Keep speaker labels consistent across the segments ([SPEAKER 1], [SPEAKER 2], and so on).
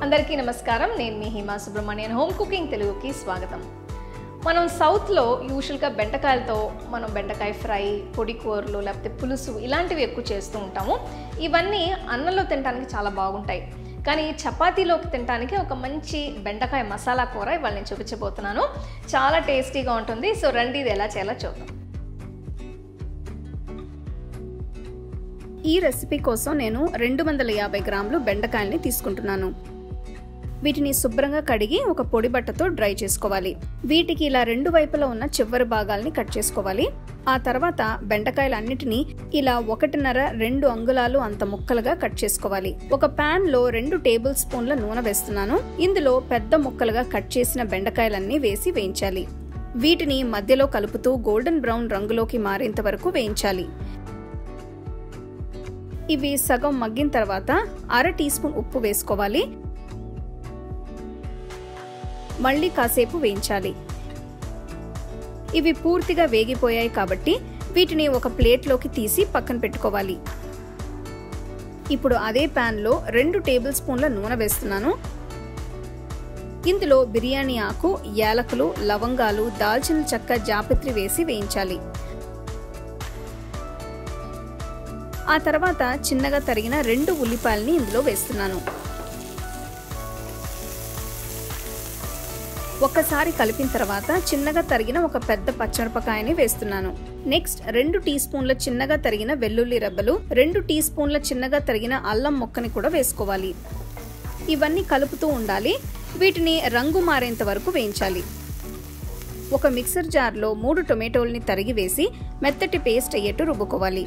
[SPEAKER 1] అందరికీ నమస్కారం. నేను మీ హిమా సుబ్రహ్మణ్యన్. హోమ్ కుకింగ్ తెలుగుకి స్వాగతం. మనం సౌత్లో యూజువల్గా బెండకాయలతో మనం బెండకాయ ఫ్రై, పొడి కూరలు లేకపోతే పులుసు ఇలాంటివి ఎక్కువ చేస్తూ ఉంటాము. ఇవన్నీ అన్నంలో తినడానికి చాలా బాగుంటాయి. కానీ చపాతీలోకి తినడానికి ఒక మంచి బెండకాయ మసాలా కూర ఇవాళ నేను చూపించబోతున్నాను. చాలా టేస్టీగా ఉంటుంది. సో రండి, ఇది ఎలా చేయాలో చూద్దాం.
[SPEAKER 2] ఈ రెసిపీ కోసం నేను 250 గ్రాములు బెండకాయల్ని తీసుకుంటున్నాను. వీటిని శుభ్రంగా కడిగి ఒక పొడి బట్టతో డ్రై చేసుకోవాలి. వీటికి ఇలా రెండు వైపులా ఉన్న చివరి భాగాల్ని కట్ చేసుకోవాలి. ఆ తర్వాత బెండకాయలన్నిటినీ ఇలా 1.5-2 అంగుళాలు అంత ముక్కలుగా కట్ చేసుకోవాలి. ఒక పాన్ లో 2 టేబుల్ స్పూన్ల నూనె వేస్తున్నాను. ఇందులో పెద్ద ముక్కలుగా కట్ చేసిన బెండకాయలన్నీ వేసి వేయించాలి. వీటిని మధ్యలో కలుపుతూ గోల్డెన్ బ్రౌన్ రంగులోకి మారేంత వరకు వేయించాలి. ఇవి సగం మగ్గిన తర్వాత 1/2 టీ స్పూన్ ఉప్పు వేసుకోవాలి. మళ్ళీ కాసేపు వేయించాలి. ఇవి పూర్తిగా వేగిపోయాయి కాబట్టి వీటిని ఒక ప్లేట్లోకి తీసి పక్కన పెట్టుకోవాలి. ఇప్పుడు అదే పాన్ లో 2 టేబుల్ స్పూన్ల నూనె వేస్తున్నాను. ఇందులో బిర్యానీ ఆకు, యాలకులు, లవంగాలు, దాల్చిన చెక్క, జాపత్రి వేసి వేయించాలి. ఆ తర్వాత చిన్నగా తరిగిన 2 ఉల్లిపాయల్ని ఇందులో వేస్తున్నాను. ఒక్కసారి కలిపిన తర్వాత చిన్నగా తరిగిన ఒక పెద్ద పచ్చిమిరపకాయని వేస్తున్నాను. నెక్స్ట్ 2 టీ స్పూన్ల చిన్నగా తరిగిన వెల్లుల్లి రెబ్బలు, 2 టీ స్పూన్ల చిన్నగా తరిగిన అల్లం ముక్కని కూడా వేసుకోవాలి. ఇవన్నీ కలుపుతూ ఉండాలి. వీటిని రంగు మారేంత వరకు వేయించాలి. ఒక మిక్సర్ జార్లో 3 టొమాటోల్ని తరిగి వేసి మెత్తటి పేస్ట్ అయ్యేట్టు రుబ్బుకోవాలి.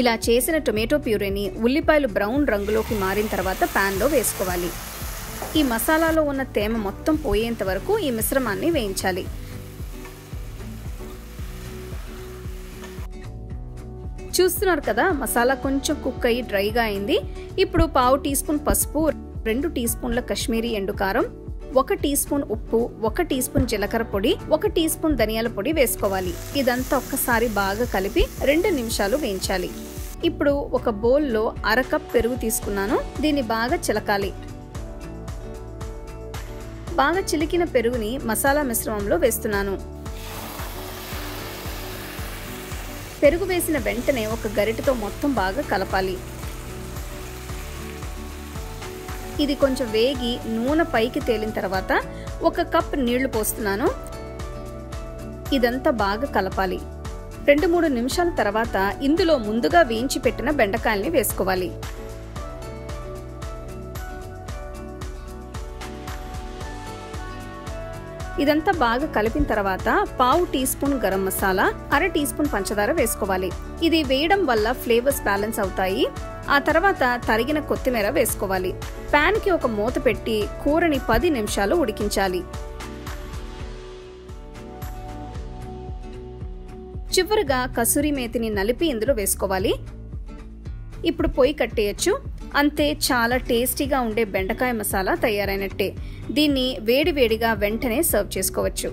[SPEAKER 2] ఇలా చేసిన టొమాటో ప్యూరీని ఉల్లిపాయలు బ్రౌన్ రంగులోకి మారిన తర్వాత ప్యాన్లో వేసుకోవాలి. ఈ మసాలాలో ఉన్న తేమ మొత్తం పోయేంత వరకు ఈ మిశ్రమాన్ని వేయించాలి. చూస్తున్నారు కదా, మసాలా కొంచెం కుక్ అయ్యి డ్రైగా అయింది. ఇప్పుడు 1/2 టీ స్పూన్ పసుపు, 2 టీ స్పూన్ల కాశ్మీరీ ఎండుకారం, 1 టీ స్పూన్ ఉప్పు, 1 టీ స్పూన్ జీలకర్ర పొడి, 1 టీ స్పూన్ ధనియాల పొడి వేసుకోవాలి. ఇదంతా ఒక్కసారి బాగా కలిపి 2 నిమిషాలు వేయించాలి. ఇప్పుడు ఒక బౌల్లో 1/2 కప్ పెరుగు తీసుకున్నాను. దీన్ని బాగా చిలకాలి. బాగా చిలికిన పెరుగుని మసాలా మిశ్రమంలో వేస్తున్నాను. పెరుగు వేసిన వెంటనే ఒక గరిటెతో మొత్తం బాగా కలపాలి. ఇది కొంచెం వేగి నూనె పైకి తేలిన తర్వాత 1 కప్ నీళ్లు పోస్తున్నాను. ఇదంతా బాగా కలపాలి. 2-3 నిమిషాల తర్వాత ఇందులో ముందుగా వేయించి పెట్టిన బెండకాయల్ని వేసుకోవాలి. ఇదంతా బాగా కలిపిన తర్వాత 1/2 teaspoon garam masala, 1/2 teaspoon పంచదార వేసుకోవాలి. ఇది వేయడం వల్ల ఫ్లేవర్స్ బ్యాలెన్స్ అవుతాయి. ఆ తర్వాత తరిగిన కొత్తిమీర వేసుకోవాలి. పాన్ కి ఒక మూత పెట్టి కూరని 10 నిమిషాలు ఉడికించాలి. చివరిగా కసూరి మేతిని నలిపి ఇందులో వేసుకోవాలి. ఇప్పుడు పొయ్యి కట్టేయచ్చు. అంతే, చాలా టేస్టీగా ఉండే బెండకాయ మసాలా తయారైనట్టే. దీన్ని వేడివేడిగా వెంటనే సర్వ్ చేసుకోవచ్చు.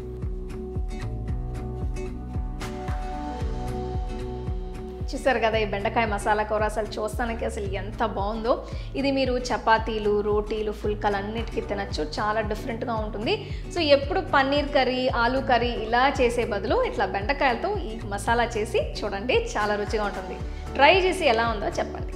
[SPEAKER 1] చూసారు కదా, ఈ బెండకాయ మసాలా కూర అసలు చూస్తానికి అసలు ఎంత బాగుందో. ఇది మీరు చపాతీలు, రోటీలు, ఫుల్కాలు అన్నిటికీ తినచ్చు. చాలా డిఫరెంట్గా ఉంటుంది. సో ఎప్పుడు పన్నీర్ కర్రీ, ఆలూ కర్రీ ఇలా చేసే బదులు ఇట్లా బెండకాయలతో ఈ మసాలా చేసి చూడండి, చాలా రుచిగా ఉంటుంది. ట్రై చేసి ఎలా ఉందో చెప్పండి.